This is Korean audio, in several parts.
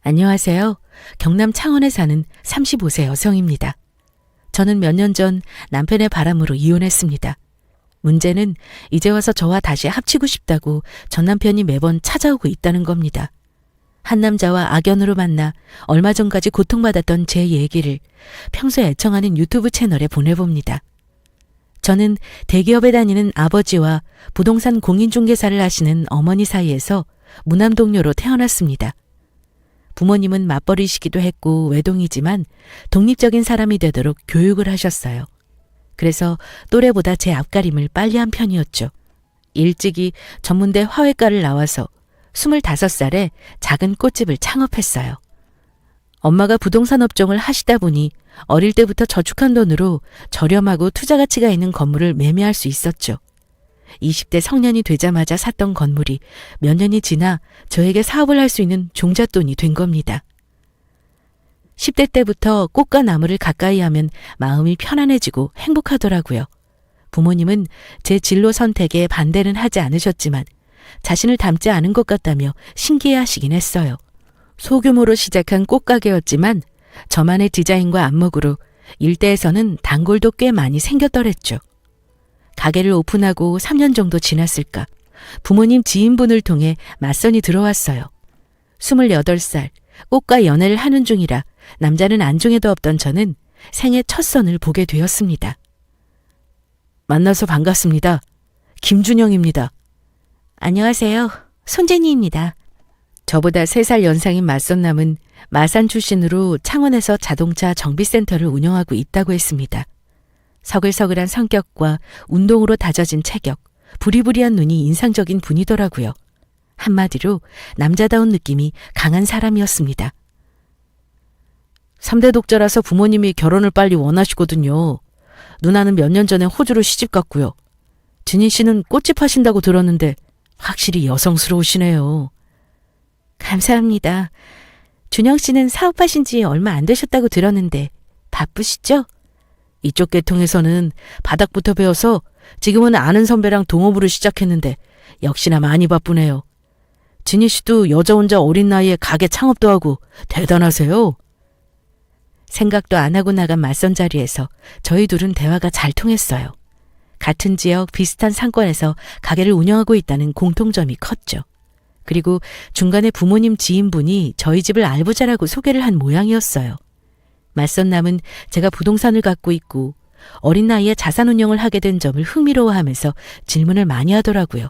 안녕하세요. 경남 창원에 사는 35세 여성입니다. 저는 몇 년 전 남편의 바람으로 이혼했습니다. 문제는 이제 와서 저와 다시 합치고 싶다고 전 남편이 매번 찾아오고 있다는 겁니다. 한 남자와 악연으로 만나 얼마 전까지 고통받았던 제 얘기를 평소에 애청하는 유튜브 채널에 보내봅니다. 저는 대기업에 다니는 아버지와 부동산 공인중개사를 하시는 어머니 사이에서 무남동녀로 태어났습니다. 부모님은 맞벌이시기도 했고 외동이지만 독립적인 사람이 되도록 교육을 하셨어요. 그래서 또래보다 제 앞가림을 빨리 한 편이었죠. 일찍이 전문대 화훼과를 나와서 25살에 작은 꽃집을 창업했어요. 엄마가 부동산 업종을 하시다 보니 어릴 때부터 저축한 돈으로 저렴하고 투자 가치가 있는 건물을 매매할 수 있었죠. 20대 성년이 되자마자 샀던 건물이 몇 년이 지나 저에게 사업을 할 수 있는 종잣돈이 된 겁니다. 10대 때부터 꽃과 나무를 가까이 하면 마음이 편안해지고 행복하더라고요. 부모님은 제 진로 선택에 반대는 하지 않으셨지만 자신을 닮지 않은 것 같다며 신기해하시긴 했어요. 소규모로 시작한 꽃가게였지만 저만의 디자인과 안목으로 일대에서는 단골도 꽤 많이 생겼더랬죠. 가게를 오픈하고 3년 정도 지났을까 부모님 지인분을 통해 맞선이 들어왔어요. 28살 꽃과 연애를 하는 중이라 남자는 안중에도 없던 저는 생애 첫 선을 보게 되었습니다. 만나서 반갑습니다. 김준영입니다. 안녕하세요. 손재니입니다. 저보다 3살 연상인 맞선남은 마산 출신으로 창원에서 자동차 정비센터를 운영하고 있다고 했습니다. 서글서글한 성격과 운동으로 다져진 체격, 부리부리한 눈이 인상적인 분이더라고요. 한마디로 남자다운 느낌이 강한 사람이었습니다. 3대 독자라서 부모님이 결혼을 빨리 원하시거든요. 누나는 몇 년 전에 호주로 시집 갔고요. 진희 씨는 꽃집 하신다고 들었는데 확실히 여성스러우시네요. 감사합니다. 준영 씨는 사업하신 지 얼마 안 되셨다고 들었는데 바쁘시죠? 이쪽 계통에서는 바닥부터 배워서 지금은 아는 선배랑 동업으로 시작했는데 역시나 많이 바쁘네요. 진희 씨도 여자 혼자 어린 나이에 가게 창업도 하고 대단하세요. 생각도 안 하고 나간 맞선 자리에서 저희 둘은 대화가 잘 통했어요. 같은 지역 비슷한 상권에서 가게를 운영하고 있다는 공통점이 컸죠. 그리고 중간에 부모님 지인분이 저희 집을 알부자라고 소개를 한 모양이었어요. 맞선남은 제가 부동산을 갖고 있고 어린 나이에 자산 운용을 하게 된 점을 흥미로워하면서 질문을 많이 하더라고요.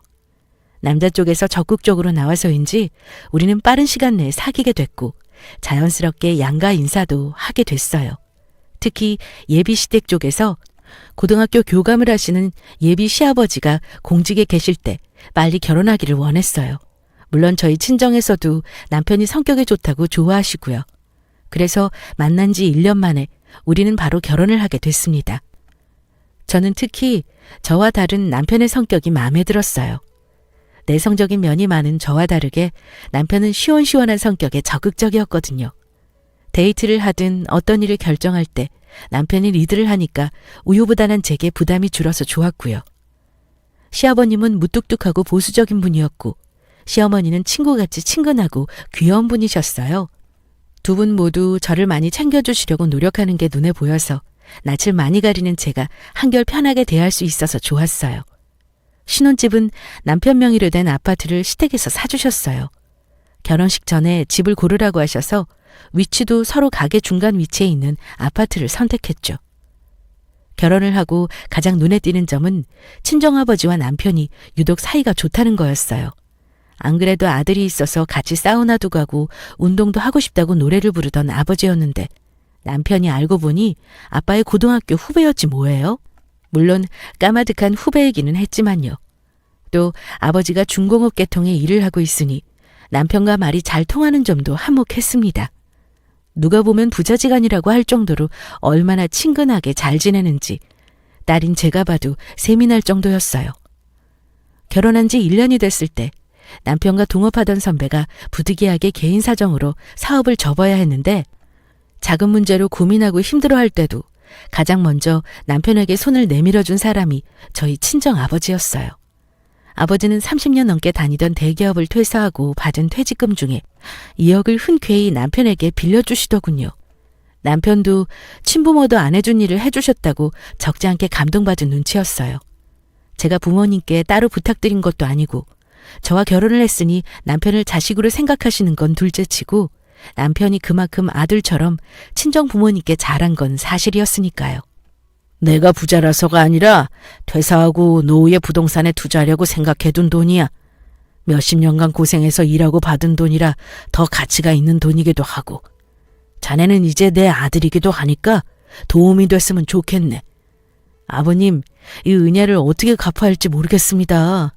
남자 쪽에서 적극적으로 나와서인지 우리는 빠른 시간 내에 사귀게 됐고 자연스럽게 양가 인사도 하게 됐어요. 특히 예비 시댁 쪽에서 고등학교 교감을 하시는 예비 시아버지가 공직에 계실 때 빨리 결혼하기를 원했어요. 물론 저희 친정에서도 남편이 성격이 좋다고 좋아하시고요. 그래서 만난 지 1년 만에 우리는 바로 결혼을 하게 됐습니다. 저는 특히 저와 다른 남편의 성격이 마음에 들었어요. 내성적인 면이 많은 저와 다르게 남편은 시원시원한 성격에 적극적이었거든요. 데이트를 하든 어떤 일을 결정할 때 남편이 리드를 하니까 우유부단한 제게 부담이 줄어서 좋았고요. 시아버님은 무뚝뚝하고 보수적인 분이었고 시어머니는 친구같이 친근하고 귀여운 분이셨어요. 두 분 모두 저를 많이 챙겨주시려고 노력하는 게 눈에 보여서 낯을 많이 가리는 제가 한결 편하게 대할 수 있어서 좋았어요. 신혼집은 남편 명의로 된 아파트를 시댁에서 사주셨어요. 결혼식 전에 집을 고르라고 하셔서 위치도 서로 가게 중간 위치에 있는 아파트를 선택했죠. 결혼을 하고 가장 눈에 띄는 점은 친정아버지와 남편이 유독 사이가 좋다는 거였어요. 안 그래도 아들이 있어서 같이 사우나도 가고 운동도 하고 싶다고 노래를 부르던 아버지였는데 남편이 알고 보니 아빠의 고등학교 후배였지 뭐예요? 물론 까마득한 후배이기는 했지만요. 또 아버지가 중공업 계통의 일을 하고 있으니 남편과 말이 잘 통하는 점도 한몫했습니다. 누가 보면 부자지간이라고 할 정도로 얼마나 친근하게 잘 지내는지 딸인 제가 봐도 셈이 날 정도였어요. 결혼한 지 1년이 됐을 때 남편과 동업하던 선배가 부득이하게 개인 사정으로 사업을 접어야 했는데 작은 문제로 고민하고 힘들어할 때도 가장 먼저 남편에게 손을 내밀어준 사람이 저희 친정 아버지였어요. 아버지는 30년 넘게 다니던 대기업을 퇴사하고 받은 퇴직금 중에 2억을 흔쾌히 남편에게 빌려주시더군요. 남편도 친부모도 안 해준 일을 해주셨다고 적지 않게 감동받은 눈치였어요. 제가 부모님께 따로 부탁드린 것도 아니고 저와 결혼을 했으니 남편을 자식으로 생각하시는 건 둘째치고 남편이 그만큼 아들처럼 친정 부모님께 잘한 건 사실이었으니까요. 내가 부자라서가 아니라 퇴사하고 노후에 부동산에 투자하려고 생각해둔 돈이야. 몇십 년간 고생해서 일하고 받은 돈이라 더 가치가 있는 돈이기도 하고 자네는 이제 내 아들이기도 하니까 도움이 됐으면 좋겠네. 아버님, 이 은혜를 어떻게 갚아야 할지 모르겠습니다.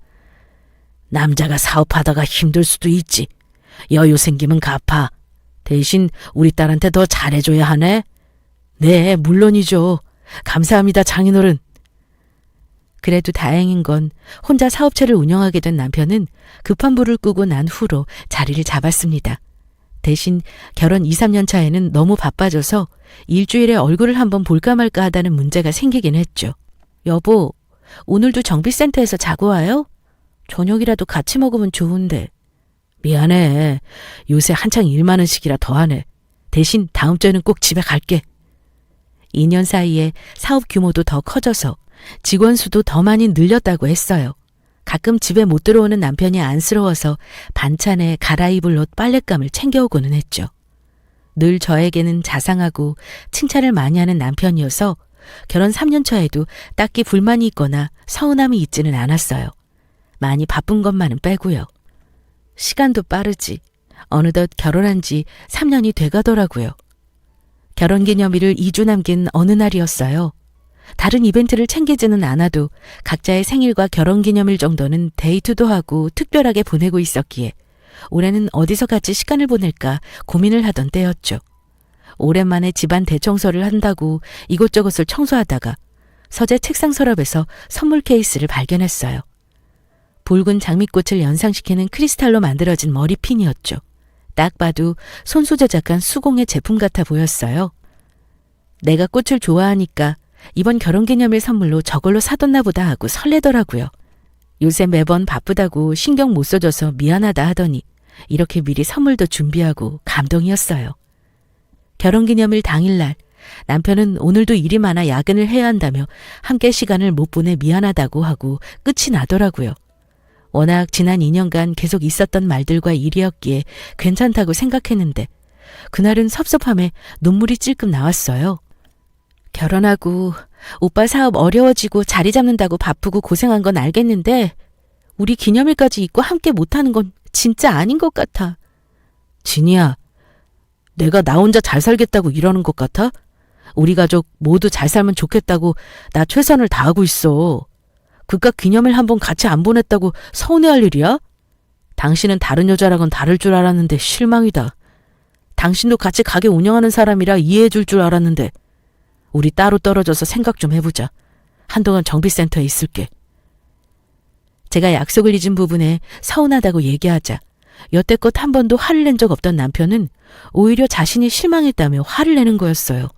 남자가 사업하다가 힘들 수도 있지. 여유 생기면 갚아. 대신 우리 딸한테 더 잘해줘야 하네. 네, 물론이죠. 감사합니다, 장인어른. 그래도 다행인 건 혼자 사업체를 운영하게 된 남편은 급한 불을 끄고 난 후로 자리를 잡았습니다. 대신 결혼 2, 3년 차에는 너무 바빠져서 일주일에 얼굴을 한번 볼까 말까 하다는 문제가 생기긴 했죠. 여보, 오늘도 정비센터에서 자고 와요? 저녁이라도 같이 먹으면 좋은데. 미안해. 요새 한창 일 많은 시기라 더하네. 대신 다음 주에는 꼭 집에 갈게. 2년 사이에 사업 규모도 더 커져서 직원 수도 더 많이 늘렸다고 했어요. 가끔 집에 못 들어오는 남편이 안쓰러워서 반찬에 갈아입을 옷 빨랫감을 챙겨오고는 했죠. 늘 저에게는 자상하고 칭찬을 많이 하는 남편이어서 결혼 3년 차에도 딱히 불만이 있거나 서운함이 있지는 않았어요. 많이 바쁜 것만은 빼고요. 시간도 빠르지. 어느덧 결혼한 지 3년이 돼가더라고요. 결혼기념일을 2주 남긴 어느 날이었어요. 다른 이벤트를 챙기지는 않아도 각자의 생일과 결혼기념일 정도는 데이트도 하고 특별하게 보내고 있었기에 올해는 어디서 같이 시간을 보낼까 고민을 하던 때였죠. 오랜만에 집안 대청소를 한다고 이곳저곳을 청소하다가 서재 책상 서랍에서 선물 케이스를 발견했어요. 붉은 장미꽃을 연상시키는 크리스탈로 만들어진 머리핀이었죠. 딱 봐도 손수 제작한 수공예 제품 같아 보였어요. 내가 꽃을 좋아하니까 이번 결혼기념일 선물로 저걸로 사뒀나 보다 하고 설레더라고요. 요새 매번 바쁘다고 신경 못 써줘서 미안하다 하더니 이렇게 미리 선물도 준비하고 감동이었어요. 결혼기념일 당일날 남편은 오늘도 일이 많아 야근을 해야 한다며 함께 시간을 못 보내 미안하다고 하고 끝이 나더라고요. 워낙 지난 2년간 계속 있었던 말들과 일이었기에 괜찮다고 생각했는데 그날은 섭섭함에 눈물이 찔끔 나왔어요. 결혼하고 오빠 사업 어려워지고 자리 잡는다고 바쁘고 고생한 건 알겠는데 우리 기념일까지 있고 함께 못하는 건 진짜 아닌 것 같아. 진이야, 내가 나 혼자 잘 살겠다고 이러는 것 같아? 우리 가족 모두 잘 살면 좋겠다고 나 최선을 다하고 있어. 그깟 기념일 한번 같이 안 보냈다고 서운해할 일이야? 당신은 다른 여자랑은 다를 줄 알았는데 실망이다. 당신도 같이 가게 운영하는 사람이라 이해해 줄 줄 알았는데 우리 따로 떨어져서 생각 좀 해보자. 한동안 정비센터에 있을게. 제가 약속을 잊은 부분에 서운하다고 얘기하자 여태껏 한 번도 화를 낸 적 없던 남편은 오히려 자신이 실망했다며 화를 내는 거였어요.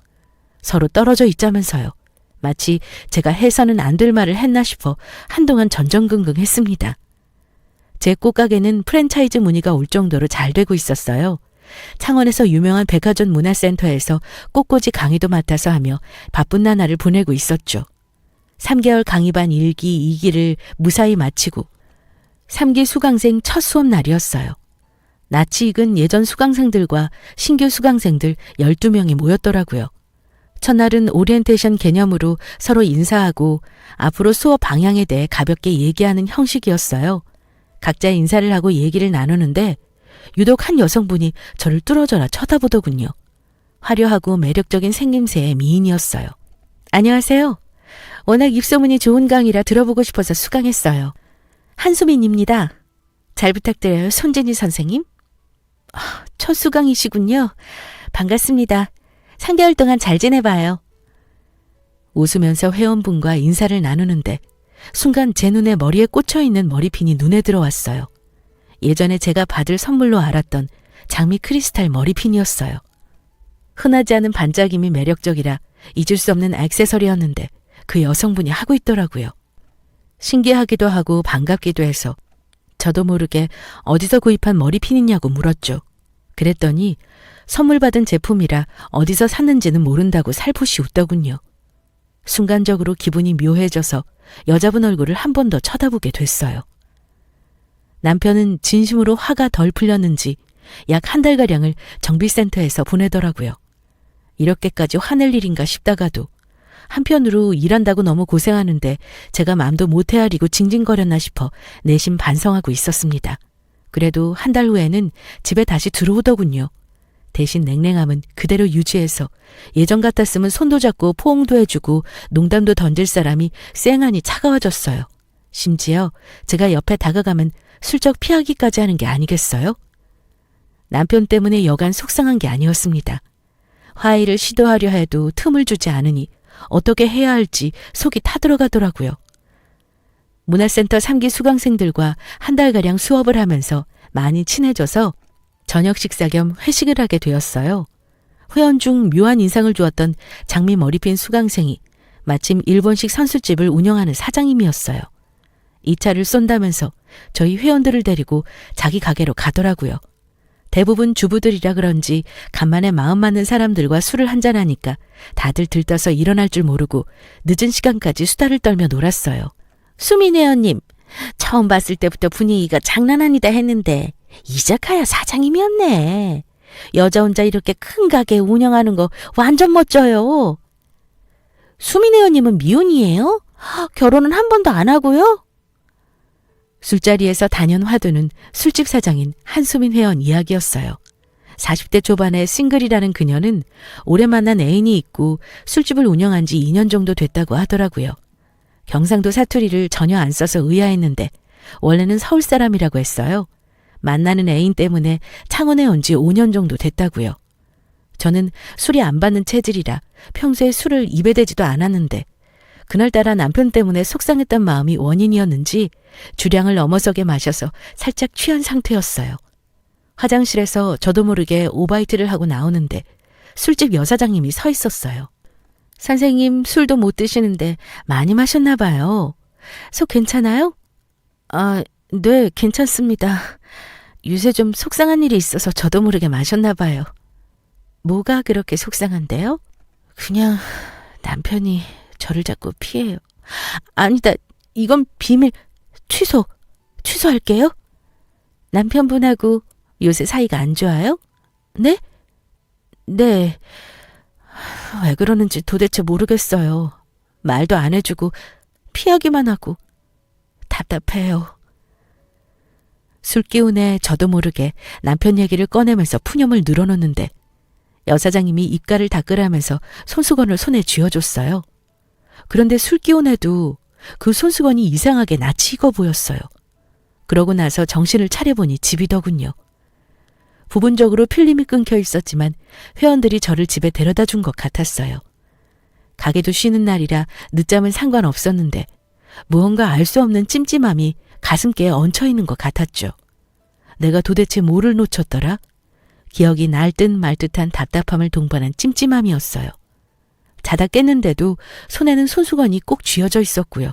서로 떨어져 있자면서요. 마치 제가 해서는 안 될 말을 했나 싶어 한동안 전전긍긍했습니다. 제 꽃가게는 프랜차이즈 문의가 올 정도로 잘 되고 있었어요. 창원에서 유명한 백화점 문화센터에서 꽃꽂이 강의도 맡아서 하며 바쁜 나날을 보내고 있었죠. 3개월 강의반 1기, 2기를 무사히 마치고 3기 수강생 첫 수업 날이었어요. 낯이 익은 예전 수강생들과 신규 수강생들 12명이 모였더라고요. 첫날은 오리엔테이션 개념으로 서로 인사하고 앞으로 수업 방향에 대해 가볍게 얘기하는 형식이었어요. 각자 인사를 하고 얘기를 나누는데 유독 한 여성분이 저를 뚫어져라 쳐다보더군요. 화려하고 매력적인 생김새의 미인이었어요. 안녕하세요. 워낙 입소문이 좋은 강의라 들어보고 싶어서 수강했어요. 한수민입니다. 잘 부탁드려요, 손진희 선생님. 첫 수강이시군요. 반갑습니다. 3개월 동안 잘 지내봐요. 웃으면서 회원분과 인사를 나누는데 순간 제 눈에 머리에 꽂혀있는 머리핀이 눈에 들어왔어요. 예전에 제가 받을 선물로 알았던 장미 크리스탈 머리핀이었어요. 흔하지 않은 반짝임이 매력적이라 잊을 수 없는 액세서리였는데 그 여성분이 하고 있더라고요. 신기하기도 하고 반갑기도 해서 저도 모르게 어디서 구입한 머리핀이냐고 물었죠. 그랬더니 선물 받은 제품이라 어디서 샀는지는 모른다고 살포시 웃더군요. 순간적으로 기분이 묘해져서 여자분 얼굴을 한 번 더 쳐다보게 됐어요. 남편은 진심으로 화가 덜 풀렸는지 약 한 달가량을 정비센터에서 보내더라고요. 이렇게까지 화낼 일인가 싶다가도 한편으로 일한다고 너무 고생하는데 제가 마음도 못 헤아리고 징징거렸나 싶어 내심 반성하고 있었습니다. 그래도 한 달 후에는 집에 다시 들어오더군요. 대신 냉랭함은 그대로 유지해서 예전 같았으면 손도 잡고 포옹도 해주고 농담도 던질 사람이 쌩하니 차가워졌어요. 심지어 제가 옆에 다가가면 슬쩍 피하기까지 하는 게 아니겠어요? 남편 때문에 여간 속상한 게 아니었습니다. 화해를 시도하려 해도 틈을 주지 않으니 어떻게 해야 할지 속이 타들어가더라고요. 문화센터 3기 수강생들과 한 달가량 수업을 하면서 많이 친해져서 저녁 식사 겸 회식을 하게 되었어요. 회원 중 묘한 인상을 주었던 장미 머리핀 수강생이 마침 일본식 선술집을 운영하는 사장님이었어요. 이 차를 쏜다면서 저희 회원들을 데리고 자기 가게로 가더라고요. 대부분 주부들이라 그런지 간만에 마음 맞는 사람들과 술을 한잔하니까 다들 들떠서 일어날 줄 모르고 늦은 시간까지 수다를 떨며 놀았어요. 수민 회원님, 처음 봤을 때부터 분위기가 장난 아니다 했는데 이자카야 사장님이었네. 여자 혼자 이렇게 큰 가게 운영하는 거 완전 멋져요. 수민 회원님은 미혼이에요? 결혼은 한 번도 안 하고요? 술자리에서 단연 화두는 술집 사장인 한수민 회원 이야기였어요. 40대 초반의 싱글이라는 그녀는 오래 만난 애인이 있고 술집을 운영한 지 2년 정도 됐다고 하더라고요. 경상도 사투리를 전혀 안 써서 의아했는데 원래는 서울 사람이라고 했어요. 만나는 애인 때문에 창원에 온 지 5년 정도 됐다고요. 저는 술이 안 받는 체질이라 평소에 술을 입에 대지도 않았는데 그날따라 남편 때문에 속상했던 마음이 원인이었는지 주량을 넘어서게 마셔서 살짝 취한 상태였어요. 화장실에서 저도 모르게 오바이트를 하고 나오는데 술집 여사장님이 서 있었어요. 선생님 술도 못 드시는데 많이 마셨나 봐요. 속 괜찮아요? 네, 괜찮습니다. 요새 좀 속상한 일이 있어서 저도 모르게 마셨나 봐요. 뭐가 그렇게 속상한데요? 그냥 남편이 저를 자꾸 피해요. 아니다, 이건 비밀. 취소할게요. 남편분하고 요새 사이가 안 좋아요? 네? 네. 왜 그러는지 도대체 모르겠어요. 말도 안 해주고 피하기만 하고 답답해요. 술 기운에 저도 모르게 남편 얘기를 꺼내면서 푸념을 늘어놓는데 여사장님이 입가를 닦으라면서 손수건을 손에 쥐어줬어요. 그런데 술 기운에도 그 손수건이 이상하게 낯이 익어 보였어요. 그러고 나서 정신을 차려보니 집이더군요. 부분적으로 필름이 끊겨 있었지만 회원들이 저를 집에 데려다 준 것 같았어요. 가게도 쉬는 날이라 늦잠은 상관없었는데 무언가 알 수 없는 찜찜함이 가슴께에 얹혀있는 것 같았죠. 내가 도대체 뭐를 놓쳤더라? 기억이 날 듯 말 듯한 답답함을 동반한 찜찜함이었어요. 자다 깼는데도 손에는 손수건이 꼭 쥐어져 있었고요.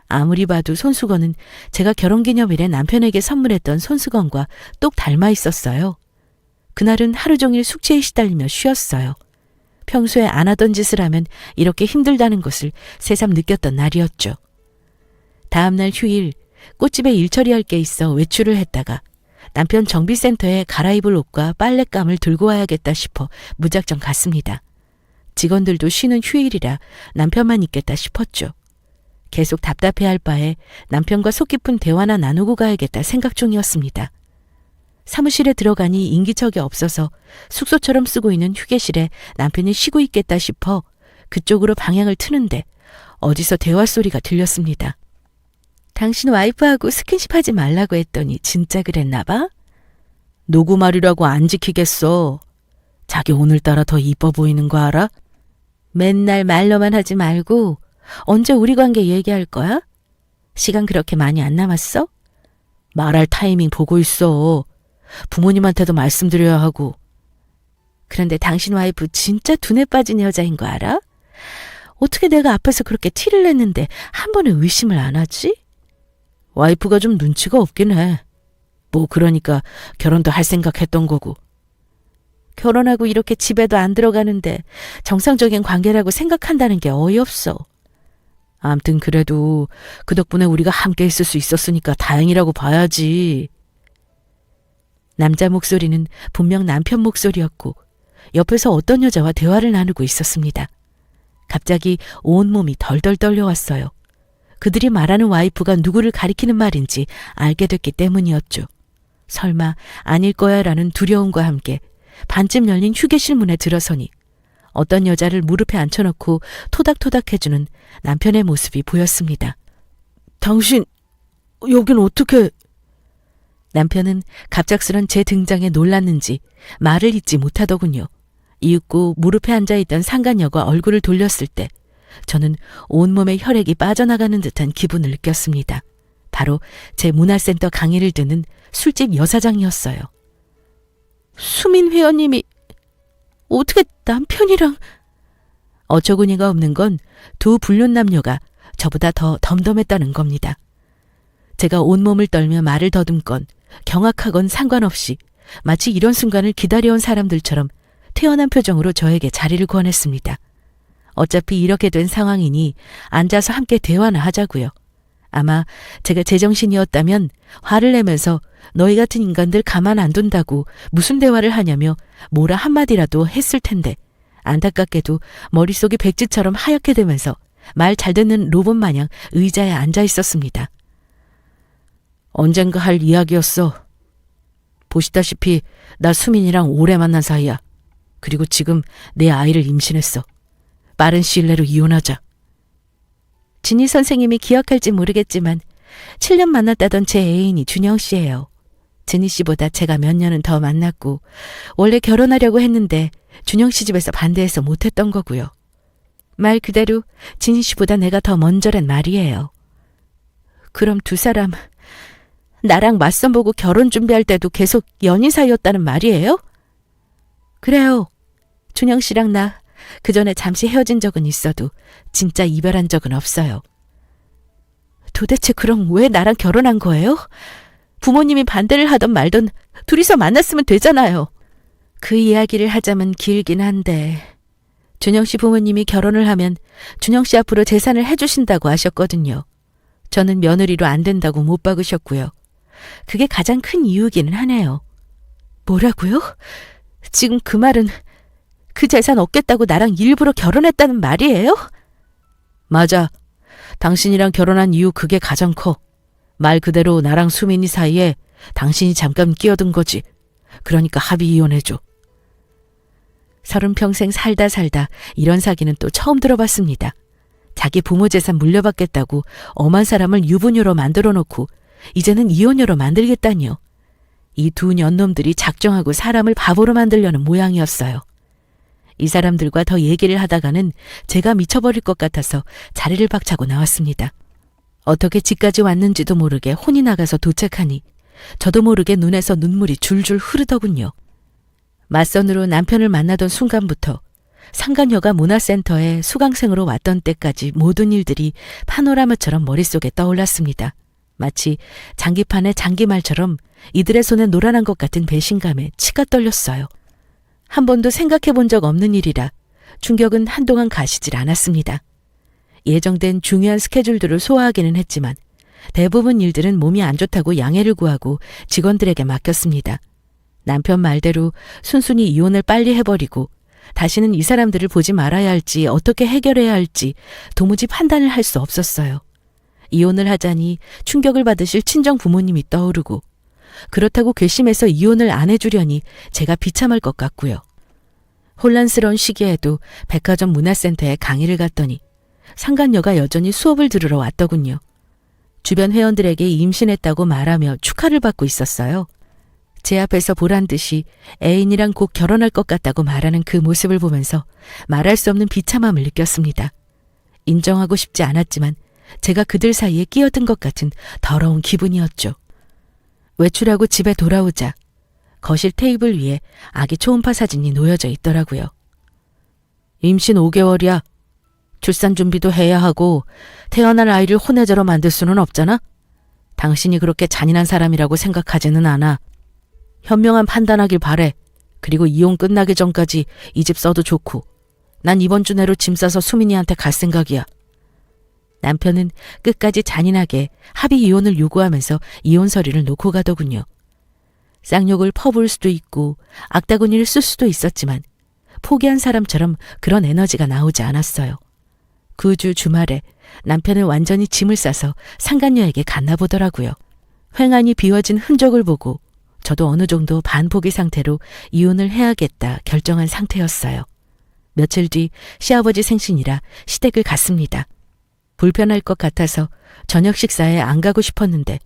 아무리 봐도 손수건은 제가 결혼기념일에 남편에게 선물했던 손수건과 똑 닮아 있었어요. 그날은 하루 종일 숙제에 시달리며 쉬었어요. 평소에 안 하던 짓을 하면 이렇게 힘들다는 것을 새삼 느꼈던 날이었죠. 다음날 휴일, 꽃집에 일 처리할 게 있어 외출을 했다가 남편 정비센터에 갈아입을 옷과 빨랫감을 들고 와야겠다 싶어 무작정 갔습니다. 직원들도 쉬는 휴일이라 남편만 있겠다 싶었죠. 계속 답답해할 바에 남편과 속 깊은 대화나 나누고 가야겠다 생각 중이었습니다. 사무실에 들어가니 인기척이 없어서 숙소처럼 쓰고 있는 휴게실에 남편이 쉬고 있겠다 싶어 그쪽으로 방향을 트는데 어디서 대화 소리가 들렸습니다. 당신 와이프하고 스킨십 하지 말라고 했더니 진짜 그랬나 봐? 누구 말이라고 안 지키겠어. 자기 오늘따라 더 이뻐 보이는 거 알아? 맨날 말로만 하지 말고 언제 우리 관계 얘기할 거야? 시간 그렇게 많이 안 남았어? 말할 타이밍 보고 있어. 부모님한테도 말씀드려야 하고. 그런데 당신 와이프 진짜 두뇌 빠진 여자인 거 알아? 어떻게 내가 앞에서 그렇게 티를 냈는데 한 번에 의심을 안 하지? 와이프가 좀 눈치가 없긴 해. 뭐 그러니까 결혼도 할 생각했던 거고. 결혼하고 이렇게 집에도 안 들어가는데 정상적인 관계라고 생각한다는 게 어이없어. 암튼 그래도 그 덕분에 우리가 함께 있을 수 있었으니까 다행이라고 봐야지. 남자 목소리는 분명 남편 목소리였고 옆에서 어떤 여자와 대화를 나누고 있었습니다. 갑자기 온몸이 덜덜 떨려왔어요. 그들이 말하는 와이프가 누구를 가리키는 말인지 알게 됐기 때문이었죠. 설마 아닐 거야라는 두려움과 함께 반쯤 열린 휴게실 문에 들어서니 어떤 여자를 무릎에 앉혀놓고 토닥토닥 해주는 남편의 모습이 보였습니다. 당신, 여긴 어떻게... 남편은 갑작스런 제 등장에 놀랐는지 말을 잇지 못하더군요. 이윽고 무릎에 앉아있던 상간녀가 얼굴을 돌렸을 때 저는 온몸에 혈액이 빠져나가는 듯한 기분을 느꼈습니다. 바로 제 문화센터 강의를 듣는 술집 여사장이었어요. 수민 회원님이 어떻게 남편이랑... 어처구니가 없는 건 두 불륜 남녀가 저보다 더 덤덤했다는 겁니다. 제가 온몸을 떨며 말을 더듬건 경악하건 상관없이 마치 이런 순간을 기다려온 사람들처럼 태연한 표정으로 저에게 자리를 권했습니다. 어차피 이렇게 된 상황이니 앉아서 함께 대화나 하자고요. 아마 제가 제정신이었다면 화를 내면서 너희 같은 인간들 가만 안 둔다고 무슨 대화를 하냐며 뭐라 한마디라도 했을 텐데 안타깝게도 머릿속이 백지처럼 하얗게 되면서 말 잘 듣는 로봇 마냥 의자에 앉아 있었습니다. 언젠가 할 이야기였어. 보시다시피 나 수민이랑 오래 만난 사이야. 그리고 지금 내 아이를 임신했어. 빠른 시일 내로 이혼하자. 진희 선생님이 기억할지 모르겠지만 7년 만났다던 제 애인이 준영 씨예요. 진희 씨보다 제가 몇 년은 더 만났고 원래 결혼하려고 했는데 준영 씨 집에서 반대해서 못했던 거고요. 말 그대로 진희 씨보다 내가 더 먼저란 말이에요. 그럼 두 사람 나랑 맞선 보고 결혼 준비할 때도 계속 연인 사이였다는 말이에요? 그래요. 준영 씨랑 나 그 전에 잠시 헤어진 적은 있어도 진짜 이별한 적은 없어요. 도대체 그럼 왜 나랑 결혼한 거예요? 부모님이 반대를 하던 말던 둘이서 만났으면 되잖아요. 그 이야기를 하자면 길긴 한데 준영 씨 부모님이 결혼을 하면 준영 씨 앞으로 재산을 해주신다고 하셨거든요. 저는 며느리로 안 된다고 못 박으셨고요. 그게 가장 큰 이유기는 하네요. 뭐라고요? 지금 그 말은 그 재산 얻겠다고 나랑 일부러 결혼했다는 말이에요? 맞아. 당신이랑 결혼한 이유 그게 가장 커. 말 그대로 나랑 수민이 사이에 당신이 잠깐 끼어든 거지. 그러니까 합의 이혼해줘. 30평생 살다 이런 사기는 또 처음 들어봤습니다. 자기 부모 재산 물려받겠다고 엄한 사람을 유부녀로 만들어 놓고 이제는 이혼녀로 만들겠다니요. 이 두 년놈들이 작정하고 사람을 바보로 만들려는 모양이었어요. 이 사람들과 더 얘기를 하다가는 제가 미쳐버릴 것 같아서 자리를 박차고 나왔습니다. 어떻게 집까지 왔는지도 모르게 혼이 나가서 도착하니 저도 모르게 눈에서 눈물이 줄줄 흐르더군요. 맞선으로 남편을 만나던 순간부터 상간녀가 문화센터에 수강생으로 왔던 때까지 모든 일들이 파노라마처럼 머릿속에 떠올랐습니다. 마치 장기판의 장기말처럼 이들의 손에 놀아난 것 같은 배신감에 치가 떨렸어요. 한 번도 생각해 본 적 없는 일이라 충격은 한동안 가시질 않았습니다. 예정된 중요한 스케줄들을 소화하기는 했지만 대부분 일들은 몸이 안 좋다고 양해를 구하고 직원들에게 맡겼습니다. 남편 말대로 순순히 이혼을 빨리 해버리고 다시는 이 사람들을 보지 말아야 할지 어떻게 해결해야 할지 도무지 판단을 할 수 없었어요. 이혼을 하자니 충격을 받으실 친정 부모님이 떠오르고 그렇다고 괘씸해서 이혼을 안 해주려니 제가 비참할 것 같고요. 혼란스러운 시기에도 백화점 문화센터에 강의를 갔더니 상간녀가 여전히 수업을 들으러 왔더군요. 주변 회원들에게 임신했다고 말하며 축하를 받고 있었어요. 제 앞에서 보란 듯이 애인이랑 곧 결혼할 것 같다고 말하는 그 모습을 보면서 말할 수 없는 비참함을 느꼈습니다. 인정하고 싶지 않았지만 제가 그들 사이에 끼어든 것 같은 더러운 기분이었죠. 외출하고 집에 돌아오자 거실 테이블 위에 아기 초음파 사진이 놓여져 있더라고요. 임신 5개월이야. 출산 준비도 해야 하고 태어날 아이를 혼외자로 만들 수는 없잖아? 당신이 그렇게 잔인한 사람이라고 생각하지는 않아. 현명한 판단하길 바래. 그리고 이혼 끝나기 전까지 이 집 써도 좋고. 난 이번 주 내로 짐 싸서 수민이한테 갈 생각이야. 남편은 끝까지 잔인하게 합의 이혼을 요구하면서 이혼 서류를 놓고 가더군요. 쌍욕을 퍼부을 수도 있고 악다구니를 쓸 수도 있었지만 포기한 사람처럼 그런 에너지가 나오지 않았어요. 그 주 주말에 남편은 완전히 짐을 싸서 상간녀에게 갔나 보더라고요. 횡하니 비워진 흔적을 보고 저도 어느 정도 반포기 상태로 이혼을 해야겠다 결정한 상태였어요. 며칠 뒤 시아버지 생신이라 시댁을 갔습니다. 불편할 것 같아서 저녁 식사에 안 가고 싶었는데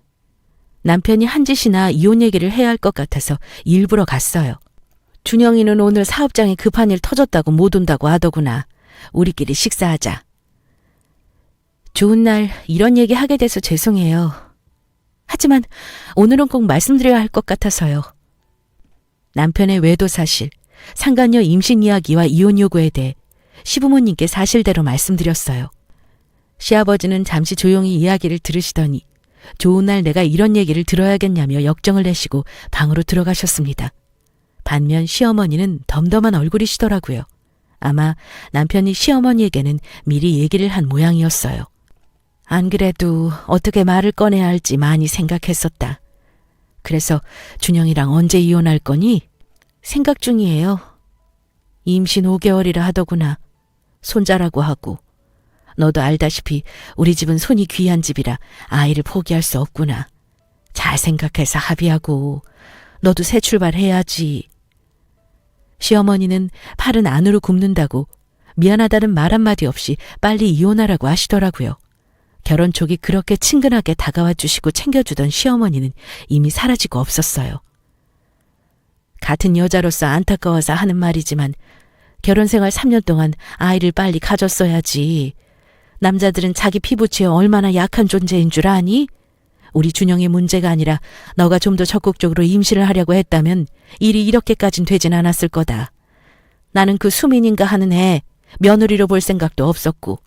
남편이 한 짓이나 이혼 얘기를 해야 할 것 같아서 일부러 갔어요. 준영이는 오늘 사업장에 급한 일 터졌다고 못 온다고 하더구나. 우리끼리 식사하자. 좋은 날 이런 얘기 하게 돼서 죄송해요. 하지만 오늘은 꼭 말씀드려야 할 것 같아서요. 남편의 외도 사실, 상간녀 임신 이야기와 이혼 요구에 대해 시부모님께 사실대로 말씀드렸어요. 시아버지는 잠시 조용히 이야기를 들으시더니 좋은 날 내가 이런 얘기를 들어야겠냐며 역정을 내시고 방으로 들어가셨습니다. 반면 시어머니는 덤덤한 얼굴이시더라고요. 아마 남편이 시어머니에게는 미리 얘기를 한 모양이었어요. 안 그래도 어떻게 말을 꺼내야 할지 많이 생각했었다. 그래서 준영이랑 언제 이혼할 거니? 생각 중이에요. 임신 5개월이라 하더구나. 손자라고 하고. 너도 알다시피 우리 집은 손이 귀한 집이라 아이를 포기할 수 없구나. 잘 생각해서 합의하고 너도 새 출발해야지. 시어머니는 팔은 안으로 굽는다고 미안하다는 말 한마디 없이 빨리 이혼하라고 하시더라고요. 결혼 촉이 그렇게 친근하게 다가와 주시고 챙겨주던 시어머니는 이미 사라지고 없었어요. 같은 여자로서 안타까워서 하는 말이지만 결혼 생활 3년 동안 아이를 빨리 가졌어야지. 남자들은 자기 피부치에 얼마나 약한 존재인 줄 아니? 우리 준영의 문제가 아니라 너가 좀 더 적극적으로 임신을 하려고 했다면 일이 이렇게까진 되진 않았을 거다. 나는 그 수민인가 하는 애 며느리로 볼 생각도 없었고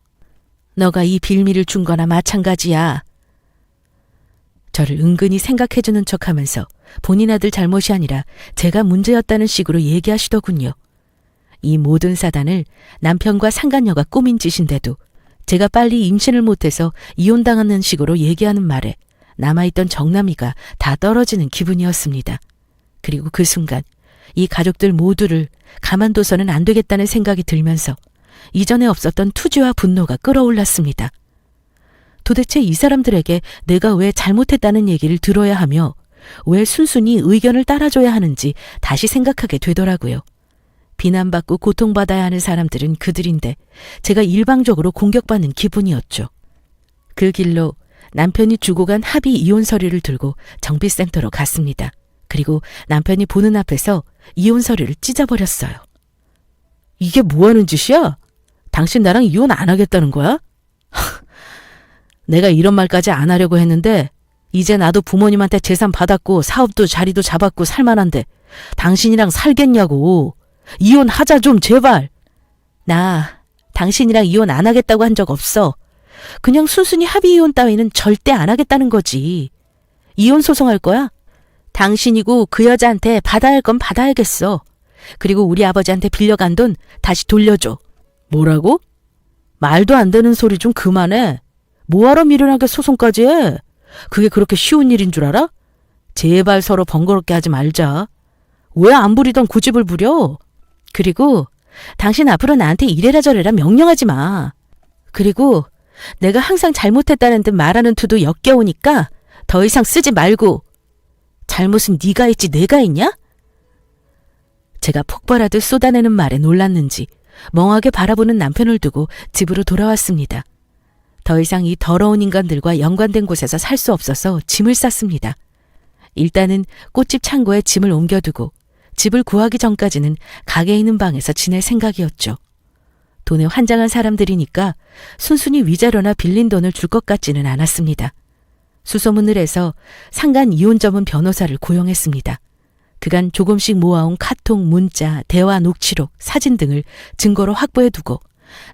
너가 이 빌미를 준 거나 마찬가지야. 저를 은근히 생각해주는 척하면서 본인 아들 잘못이 아니라 제가 문제였다는 식으로 얘기하시더군요. 이 모든 사단을 남편과 상간녀가 꾸민 짓인데도 제가 빨리 임신을 못해서 이혼당하는 식으로 얘기하는 말에 남아있던 정남이가 다 떨어지는 기분이었습니다. 그리고 그 순간 이 가족들 모두를 가만둬서는 안 되겠다는 생각이 들면서 이전에 없었던 투지와 분노가 끌어올랐습니다. 도대체 이 사람들에게 내가 왜 잘못했다는 얘기를 들어야 하며 왜 순순히 의견을 따라줘야 하는지 다시 생각하게 되더라고요. 비난받고 고통받아야 하는 사람들은 그들인데 제가 일방적으로 공격받는 기분이었죠. 그 길로 남편이 주고 간 합의 이혼 서류를 들고 정비센터로 갔습니다. 그리고 남편이 보는 앞에서 이혼 서류를 찢어버렸어요. 이게 뭐 하는 짓이야? 당신 나랑 이혼 안 하겠다는 거야? 내가 이런 말까지 안 하려고 했는데 이제 나도 부모님한테 재산 받았고 사업도 자리도 잡았고 살만한데 당신이랑 살겠냐고. 이혼하자 좀 제발. 나 당신이랑 이혼 안 하겠다고 한 적 없어. 그냥 순순히 합의 이혼 따위는 절대 안 하겠다는 거지. 이혼 소송할 거야? 당신이고 그 여자한테 받아야 할 건 받아야겠어. 그리고 우리 아버지한테 빌려간 돈 다시 돌려줘. 뭐라고? 말도 안 되는 소리 좀 그만해. 뭐하러 미련하게 소송까지 해? 그게 그렇게 쉬운 일인 줄 알아? 제발 서로 번거롭게 하지 말자. 왜 안 부리던 고집을 부려? 그리고 당신 앞으로 나한테 이래라 저래라 명령하지 마. 그리고 내가 항상 잘못했다는 듯 말하는 투도 역겨우니까 더 이상 쓰지 말고. 잘못은 네가 했지 내가 했냐? 제가 폭발하듯 쏟아내는 말에 놀랐는지 멍하게 바라보는 남편을 두고 집으로 돌아왔습니다. 더 이상 이 더러운 인간들과 연관된 곳에서 살 수 없어서 짐을 쌌습니다. 일단은 꽃집 창고에 짐을 옮겨두고 집을 구하기 전까지는 가게에 있는 방에서 지낼 생각이었죠. 돈에 환장한 사람들이니까 순순히 위자료나 빌린 돈을 줄 것 같지는 않았습니다. 수소문을 해서 상간 이혼 전문 변호사를 고용했습니다. 그간 조금씩 모아온 카톡, 문자, 대화 녹취록, 사진 등을 증거로 확보해두고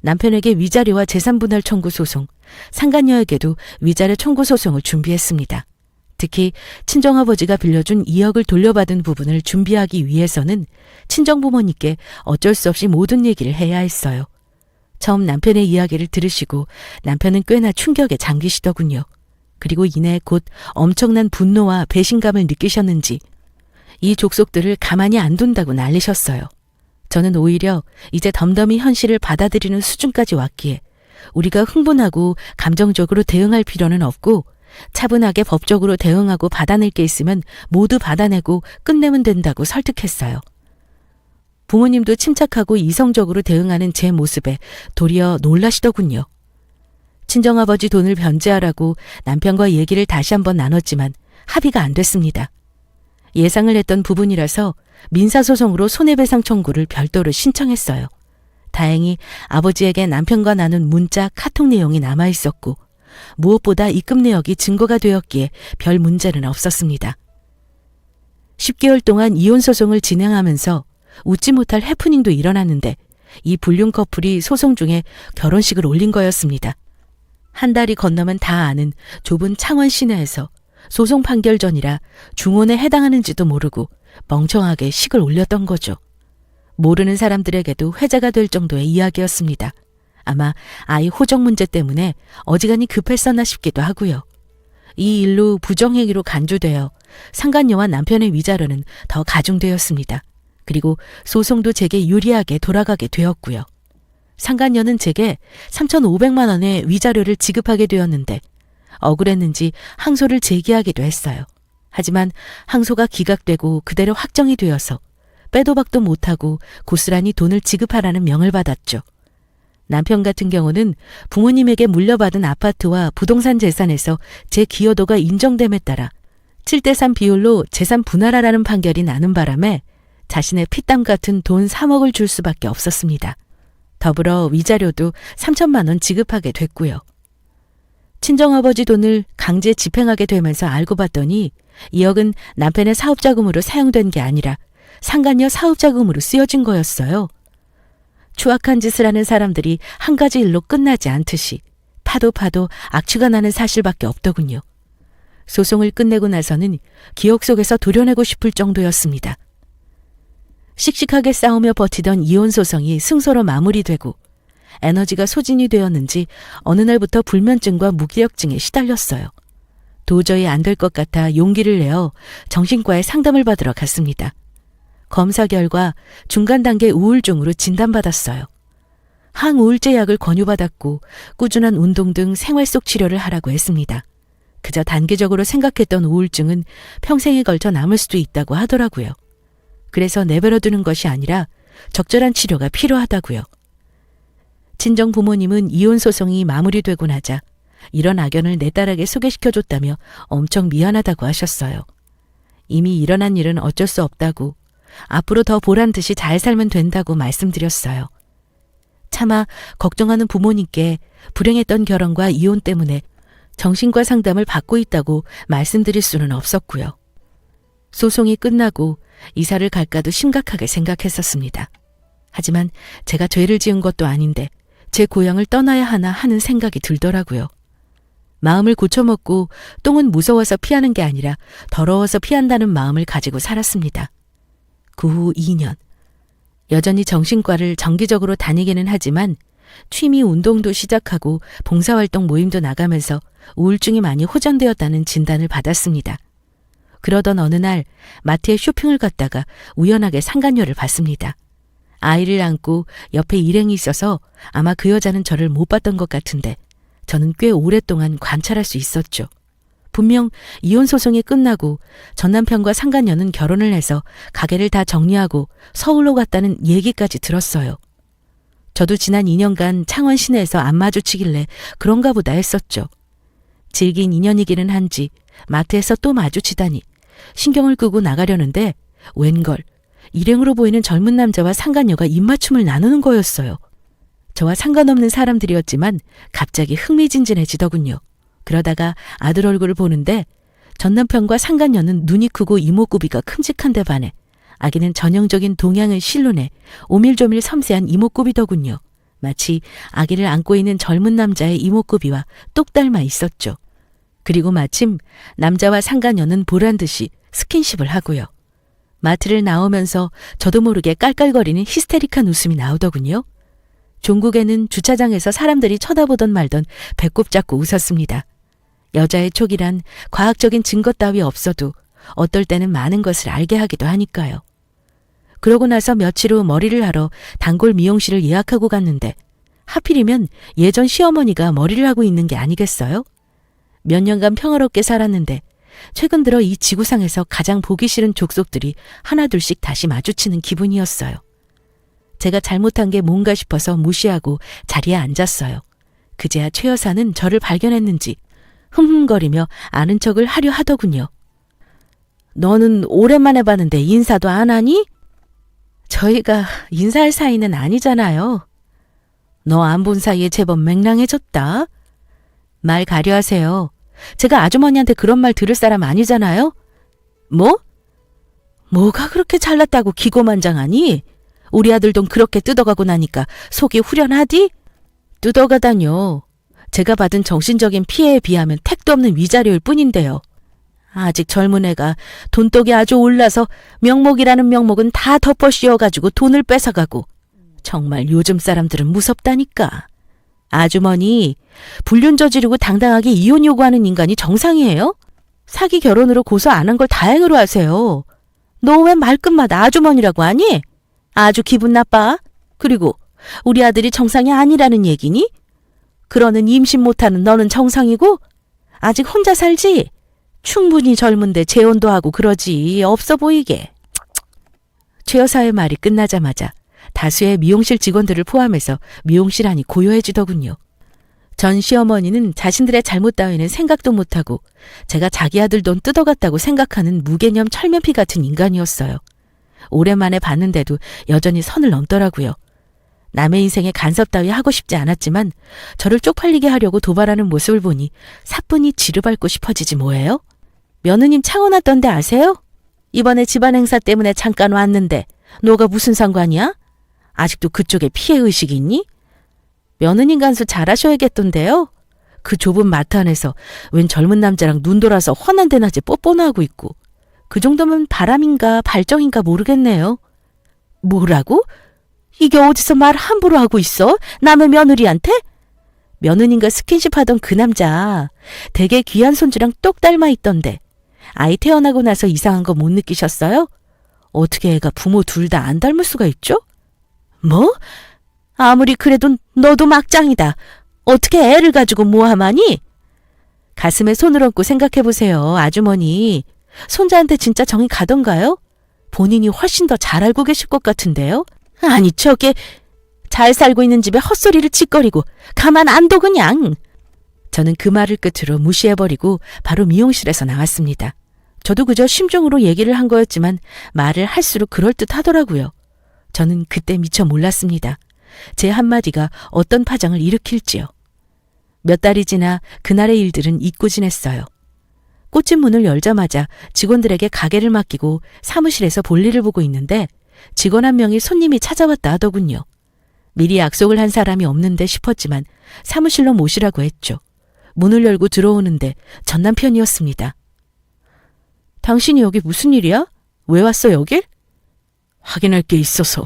남편에게 위자료와 재산분할 청구 소송, 상간녀에게도 위자료 청구 소송을 준비했습니다. 특히 친정아버지가 빌려준 2억을 돌려받은 부분을 준비하기 위해서는 친정부모님께 어쩔 수 없이 모든 얘기를 해야 했어요. 처음 남편의 이야기를 들으시고 남편은 꽤나 충격에 잠기시더군요. 그리고 이내 곧 엄청난 분노와 배신감을 느끼셨는지 이 족속들을 가만히 안 둔다고 난리셨어요. 저는 오히려 이제 덤덤히 현실을 받아들이는 수준까지 왔기에 우리가 흥분하고 감정적으로 대응할 필요는 없고 차분하게 법적으로 대응하고 받아낼 게 있으면 모두 받아내고 끝내면 된다고 설득했어요. 부모님도 침착하고 이성적으로 대응하는 제 모습에 도리어 놀라시더군요. 친정아버지 돈을 변제하라고 남편과 얘기를 다시 한번 나눴지만 합의가 안 됐습니다. 예상을 했던 부분이라서 민사소송으로 손해배상 청구를 별도로 신청했어요. 다행히 아버지에게 남편과 나눈 문자, 카톡 내용이 남아있었고 무엇보다 입금 내역이 증거가 되었기에 별 문제는 없었습니다. 10개월 동안 이혼 소송을 진행하면서 웃지 못할 해프닝도 일어났는데 이 불륜 커플이 소송 중에 결혼식을 올린 거였습니다. 한 달이 건너면 다 아는 좁은 창원 시내에서 소송 판결 전이라 중혼에 해당하는지도 모르고 멍청하게 식을 올렸던 거죠. 모르는 사람들에게도 회자가 될 정도의 이야기였습니다. 아마 아이 호적 문제 때문에 어지간히 급했었나 싶기도 하고요. 이 일로 부정행위로 간주되어 상간녀와 남편의 위자료는 더 가중되었습니다. 그리고 소송도 제게 유리하게 돌아가게 되었고요. 상간녀는 제게 3,500만 원의 위자료를 지급하게 되었는데 억울했는지 항소를 제기하기도 했어요. 하지만 항소가 기각되고 그대로 확정이 되어서 빼도 박도 못하고 고스란히 돈을 지급하라는 명을 받았죠. 남편 같은 경우는 부모님에게 물려받은 아파트와 부동산 재산에서 제 기여도가 인정됨에 따라 7대3 비율로 재산 분할하라는 판결이 나는 바람에 자신의 피땀 같은 돈 3억을 줄 수밖에 없었습니다. 더불어 위자료도 3천만 원 지급하게 됐고요. 친정아버지 돈을 강제 집행하게 되면서 알고 봤더니 2억은 남편의 사업자금으로 사용된 게 아니라 상간녀 사업자금으로 쓰여진 거였어요. 추악한 짓을 하는 사람들이 한 가지 일로 끝나지 않듯이 파도 악취가 나는 사실밖에 없더군요. 소송을 끝내고 나서는 기억 속에서 도려내고 싶을 정도였습니다. 씩씩하게 싸우며 버티던 이혼 소송이 승소로 마무리되고 에너지가 소진이 되었는지 어느 날부터 불면증과 무기력증에 시달렸어요. 도저히 안 될 것 같아 용기를 내어 정신과에 상담을 받으러 갔습니다. 검사 결과 중간 단계 우울증으로 진단받았어요. 항우울제 약을 권유받았고 꾸준한 운동 등 생활 속 치료를 하라고 했습니다. 그저 단기적으로 생각했던 우울증은 평생에 걸쳐 남을 수도 있다고 하더라고요. 그래서 내버려두는 것이 아니라 적절한 치료가 필요하다고요. 친정 부모님은 이혼 소송이 마무리되고 나자 이런 악연을 내 딸에게 소개시켜줬다며 엄청 미안하다고 하셨어요. 이미 일어난 일은 어쩔 수 없다고 앞으로 더 보란 듯이 잘 살면 된다고 말씀드렸어요. 차마 걱정하는 부모님께 불행했던 결혼과 이혼 때문에 정신과 상담을 받고 있다고 말씀드릴 수는 없었고요. 소송이 끝나고 이사를 갈까도 심각하게 생각했었습니다. 하지만 제가 죄를 지은 것도 아닌데 제 고향을 떠나야 하나 하는 생각이 들더라고요. 마음을 고쳐먹고 똥은 무서워서 피하는 게 아니라 더러워서 피한다는 마음을 가지고 살았습니다. 그 후 2년. 여전히 정신과를 정기적으로 다니기는 하지만 취미 운동도 시작하고 봉사활동 모임도 나가면서 우울증이 많이 호전되었다는 진단을 받았습니다. 그러던 어느 날 마트에 쇼핑을 갔다가 우연하게 상간녀를 봤습니다. 아이를 안고 옆에 일행이 있어서 아마 그 여자는 저를 못 봤던 것 같은데 저는 꽤 오랫동안 관찰할 수 있었죠. 분명 이혼 소송이 끝나고 전 남편과 상간녀는 결혼을 해서 가게를 다 정리하고 서울로 갔다는 얘기까지 들었어요. 저도 지난 2년간 창원 시내에서 안 마주치길래 그런가 보다 했었죠. 질긴 인연이기는 한지 마트에서 또 마주치다니 신경을 끄고 나가려는데 웬걸 일행으로 보이는 젊은 남자와 상간녀가 입맞춤을 나누는 거였어요. 저와 상관없는 사람들이었지만 갑자기 흥미진진해지더군요. 그러다가 아들 얼굴을 보는데 전 남편과 상간녀는 눈이 크고 이목구비가 큼직한데 반해 아기는 전형적인 동양의 실눈에 오밀조밀 섬세한 이목구비더군요. 마치 아기를 안고 있는 젊은 남자의 이목구비와 똑 닮아 있었죠. 그리고 마침 남자와 상간녀는 보란 듯이 스킨십을 하고요. 마트를 나오면서 저도 모르게 깔깔거리는 히스테릭한 웃음이 나오더군요. 종국에는 주차장에서 사람들이 쳐다보던 말던 배꼽 잡고 웃었습니다. 여자의 촉이란 과학적인 증거 따위 없어도 어떨 때는 많은 것을 알게 하기도 하니까요. 그러고 나서 며칠 후 머리를 하러 단골 미용실을 예약하고 갔는데 하필이면 예전 시어머니가 머리를 하고 있는 게 아니겠어요? 몇 년간 평화롭게 살았는데 최근 들어 이 지구상에서 가장 보기 싫은 족속들이 하나둘씩 다시 마주치는 기분이었어요. 제가 잘못한 게 뭔가 싶어서 무시하고 자리에 앉았어요. 그제야 최 여사는 저를 발견했는지 흠흠거리며 아는 척을 하려 하더군요. 너는 오랜만에 봤는데 인사도 안 하니? 저희가 인사할 사이는 아니잖아요. 너 안 본 사이에 제법 맹랑해졌다. 말 가려하세요. 제가 아주머니한테 그런 말 들을 사람 아니잖아요. 뭐? 뭐가 그렇게 잘났다고 기고만장하니? 우리 아들 돈 그렇게 뜯어가고 나니까 속이 후련하디? 뜯어가다뇨. 제가 받은 정신적인 피해에 비하면 택도 없는 위자료일 뿐인데요. 아직 젊은 애가 돈독이 아주 올라서 명목이라는 명목은 다 덮어 씌워가지고 돈을 뺏어가고 정말 요즘 사람들은 무섭다니까. 아주머니, 불륜 저지르고 당당하게 이혼 요구하는 인간이 정상이에요? 사기 결혼으로 고소 안 한 걸 다행으로 하세요. 너 왜 말끝마다 아주머니라고 하니? 아주 기분 나빠. 그리고 우리 아들이 정상이 아니라는 얘기니? 그러는 임신 못하는 너는 정상이고? 아직 혼자 살지? 충분히 젊은데 재혼도 하고 그러지. 없어 보이게. 최 여사의 말이 끝나자마자 다수의 미용실 직원들을 포함해서 미용실 안이 고요해지더군요. 전 시어머니는 자신들의 잘못 따위는 생각도 못하고 제가 자기 아들 돈 뜯어갔다고 생각하는 무개념 철면피 같은 인간이었어요. 오랜만에 봤는데도 여전히 선을 넘더라고요. 남의 인생에 간섭 따위 하고 싶지 않았지만 저를 쪽팔리게 하려고 도발하는 모습을 보니 사뿐히 지르밟고 싶어지지 뭐예요? 며느님 창원 왔던데 아세요? 이번에 집안 행사 때문에 잠깐 왔는데 너가 무슨 상관이야? 아직도 그쪽에 피해의식이 있니? 며느님 간수 잘하셔야겠던데요? 그 좁은 마트 안에서 웬 젊은 남자랑 눈 돌아서 훤한 대낮에 뽀뽀나 하고 있고 그 정도면 바람인가 발정인가 모르겠네요. 뭐라고? 이게 어디서 말 함부로 하고 있어? 남의 며느리한테? 며느님과 스킨십 하던 그 남자 되게 귀한 손주랑 똑 닮아 있던데 아이 태어나고 나서 이상한 거 못 느끼셨어요? 어떻게 애가 부모 둘 다 안 닮을 수가 있죠? 뭐? 아무리 그래도 너도 막장이다. 어떻게 애를 가지고 모함하니? 가슴에 손을 얹고 생각해보세요, 아주머니. 손자한테 진짜 정이 가던가요? 본인이 훨씬 더 잘 알고 계실 것 같은데요? 아니 저게 잘 살고 있는 집에 헛소리를 짓거리고 가만 안 둬 그냥. 저는 그 말을 끝으로 무시해버리고 바로 미용실에서 나왔습니다. 저도 그저 심중으로 얘기를 한 거였지만 말을 할수록 그럴듯하더라고요. 저는 그때 미처 몰랐습니다. 제 한마디가 어떤 파장을 일으킬지요. 몇 달이 지나 그날의 일들은 잊고 지냈어요. 꽃집 문을 열자마자 직원들에게 가게를 맡기고 사무실에서 볼일을 보고 있는데 직원 한 명이 손님이 찾아왔다 하더군요. 미리 약속을 한 사람이 없는데 싶었지만 사무실로 모시라고 했죠. 문을 열고 들어오는데 전 남편이었습니다. 당신이 여기 무슨 일이야? 왜 왔어 여길? 확인할 게 있어서.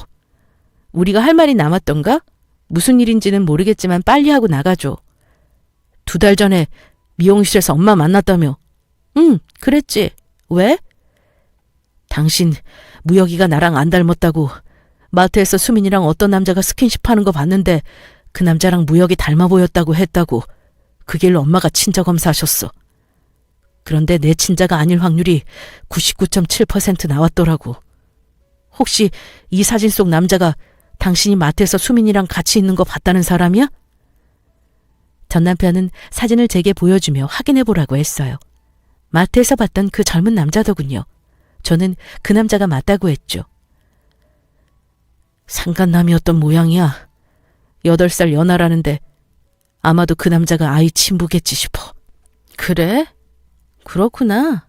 우리가 할 말이 남았던가? 무슨 일인지는 모르겠지만 빨리 하고 나가줘. 2달 전에 미용실에서 엄마 만났다며. 응, 그랬지. 왜? 당신 무혁이가 나랑 안 닮았다고. 마트에서 수민이랑 어떤 남자가 스킨십하는 거 봤는데 그 남자랑 무혁이 닮아 보였다고 했다고. 그 길로 엄마가 친자 검사하셨어. 그런데 내 친자가 아닐 확률이 99.7% 나왔더라고. 혹시 이 사진 속 남자가 당신이 마트에서 수민이랑 같이 있는 거 봤다는 사람이야? 전 남편은 사진을 제게 보여주며 확인해보라고 했어요. 마트에서 봤던 그 젊은 남자더군요. 저는 그 남자가 맞다고 했죠. 상간남이었던 모양이야. 8살 연하라는데 아마도 그 남자가 아이 친부겠지 싶어. 그래? 그렇구나.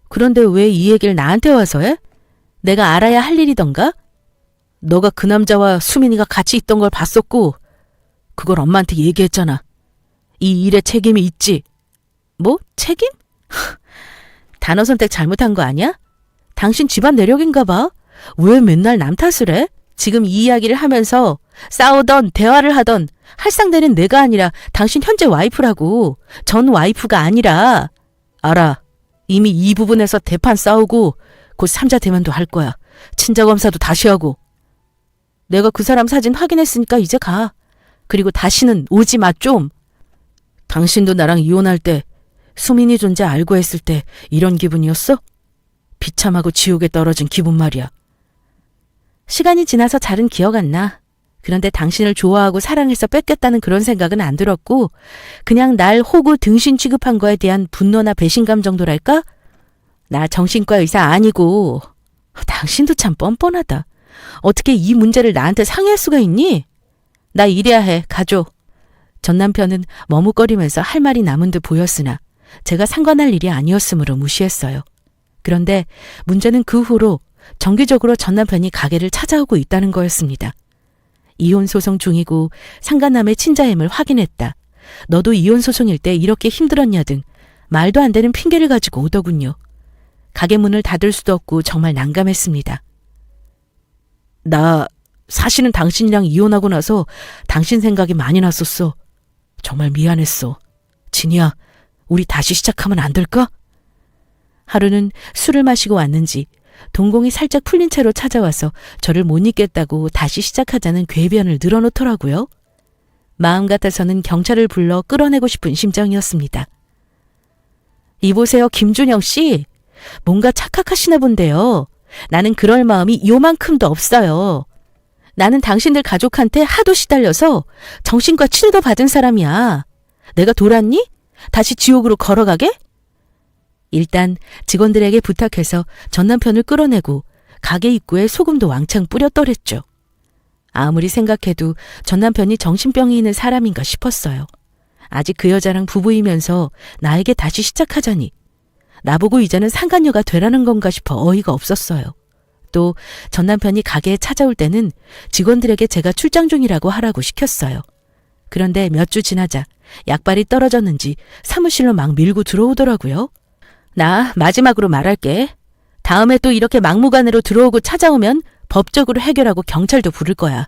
그런데 왜 이 얘기를 나한테 와서 해? 내가 알아야 할 일이던가? 너가 그 남자와 수민이가 같이 있던 걸 봤었고 그걸 엄마한테 얘기했잖아. 이 일에 책임이 있지. 뭐? 책임? 단어 선택 잘못한 거 아니야? 당신 집안 내력인가 봐. 왜 맨날 남 탓을 해? 지금 이 이야기를 하면서 싸우던 대화를 하던 할 상대는 내가 아니라 당신 현재 와이프라고. 전 와이프가 아니라. 알아. 이미 이 부분에서 대판 싸우고 곧 3자 대면도 할 거야. 친자 검사도 다시 하고. 내가 그 사람 사진 확인했으니까 이제 가. 그리고 다시는 오지 마 좀. 당신도 나랑 이혼할 때 수민이 존재 알고 했을 때 이런 기분이었어? 비참하고 지옥에 떨어진 기분 말이야. 시간이 지나서 잘은 기억 안 나. 그런데 당신을 좋아하고 사랑해서 뺏겼다는 그런 생각은 안 들었고 그냥 날 호구 등신 취급한 거에 대한 분노나 배신감 정도랄까? 나 정신과 의사 아니고. 당신도 참 뻔뻔하다. 어떻게 이 문제를 나한테 상의할 수가 있니? 나 일해야 해. 가줘. 전 남편은 머뭇거리면서 할 말이 남은 듯 보였으나 제가 상관할 일이 아니었으므로 무시했어요. 그런데 문제는 그 후로 정기적으로 전 남편이 가게를 찾아오고 있다는 거였습니다. 이혼 소송 중이고 상간남의 친자임을 확인했다. 너도 이혼 소송일 때 이렇게 힘들었냐 등 말도 안 되는 핑계를 가지고 오더군요. 가게 문을 닫을 수도 없고 정말 난감했습니다. 나 사실은 당신이랑 이혼하고 나서 당신 생각이 많이 났었어. 정말 미안했어. 진이야, 우리 다시 시작하면 안 될까? 하루는 술을 마시고 왔는지 동공이 살짝 풀린 채로 찾아와서 저를 못 잊겠다고 다시 시작하자는 궤변을 늘어놓더라고요. 마음 같아서는 경찰을 불러 끌어내고 싶은 심정이었습니다. 이보세요, 김준영 씨. 뭔가 착각하시나 본데요. 나는 그럴 마음이 요만큼도 없어요. 나는 당신들 가족한테 하도 시달려서 정신과 치료도 받은 사람이야. 내가 돌았니? 다시 지옥으로 걸어가게? 일단 직원들에게 부탁해서 전 남편을 끌어내고 가게 입구에 소금도 왕창 뿌렸더랬죠. 아무리 생각해도 전 남편이 정신병이 있는 사람인가 싶었어요. 아직 그 여자랑 부부이면서 나에게 다시 시작하자니 나보고 이제는 상간녀가 되라는 건가 싶어 어이가 없었어요. 또 전 남편이 가게에 찾아올 때는 직원들에게 제가 출장 중이라고 하라고 시켰어요. 그런데 몇 주 지나자 약발이 떨어졌는지 사무실로 막 밀고 들어오더라고요. 나 마지막으로 말할게. 다음에 또 이렇게 막무가내로 들어오고 찾아오면 법적으로 해결하고 경찰도 부를 거야.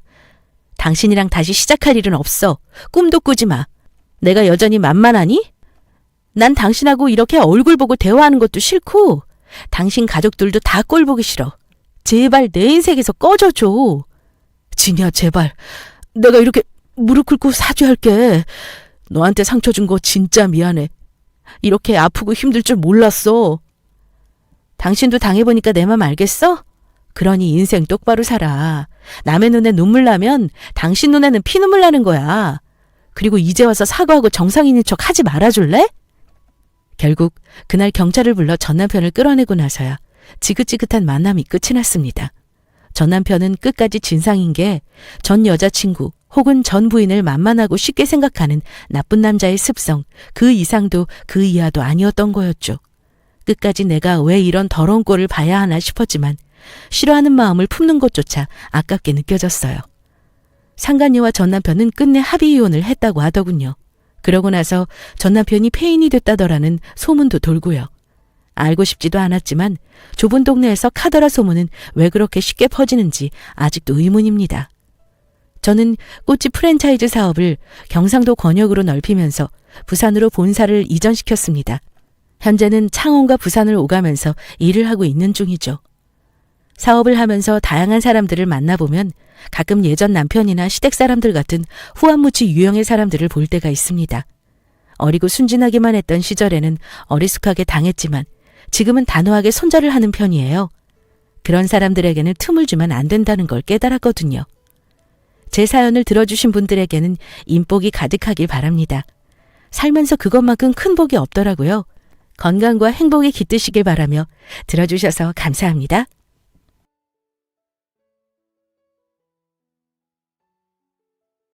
당신이랑 다시 시작할 일은 없어. 꿈도 꾸지 마. 내가 여전히 만만하니? 난 당신하고 이렇게 얼굴 보고 대화하는 것도 싫고 당신 가족들도 다 꼴 보기 싫어. 제발 내 인생에서 꺼져줘. 진이야, 제발. 내가 이렇게 무릎 꿇고 사죄할게. 너한테 상처 준 거 진짜 미안해. 이렇게 아프고 힘들 줄 몰랐어. 당신도 당해보니까 내 맘 알겠어? 그러니 인생 똑바로 살아. 남의 눈에 눈물 나면 당신 눈에는 피눈물 나는 거야. 그리고 이제 와서 사과하고 정상인인 척 하지 말아줄래? 결국 그날 경찰을 불러 전 남편을 끌어내고 나서야 지긋지긋한 만남이 끝이 났습니다. 전 남편은 끝까지 진상인 게 전 여자친구 혹은 전 부인을 만만하고 쉽게 생각하는 나쁜 남자의 습성, 그 이상도 그 이하도 아니었던 거였죠. 끝까지 내가 왜 이런 더러운 꼴을 봐야 하나 싶었지만 싫어하는 마음을 품는 것조차 아깝게 느껴졌어요. 상간녀와 전 남편은 끝내 합의 이혼을 했다고 하더군요. 그러고 나서 전 남편이 폐인이 됐다더라는 소문도 돌고요. 알고 싶지도 않았지만 좁은 동네에서 카더라 소문은 왜 그렇게 쉽게 퍼지는지 아직도 의문입니다. 저는 꽃집 프랜차이즈 사업을 경상도 권역으로 넓히면서 부산으로 본사를 이전시켰습니다. 현재는 창원과 부산을 오가면서 일을 하고 있는 중이죠. 사업을 하면서 다양한 사람들을 만나보면 가끔 예전 남편이나 시댁 사람들 같은 후한무치 유형의 사람들을 볼 때가 있습니다. 어리고 순진하기만 했던 시절에는 어리숙하게 당했지만 지금은 단호하게 손절을 하는 편이에요. 그런 사람들에게는 틈을 주면 안 된다는 걸 깨달았거든요. 제 사연을 들어주신 분들에게는 인복이 가득하길 바랍니다. 살면서 그것만큼 큰 복이 없더라고요. 건강과 행복이 깃드시길 바라며 들어주셔서 감사합니다.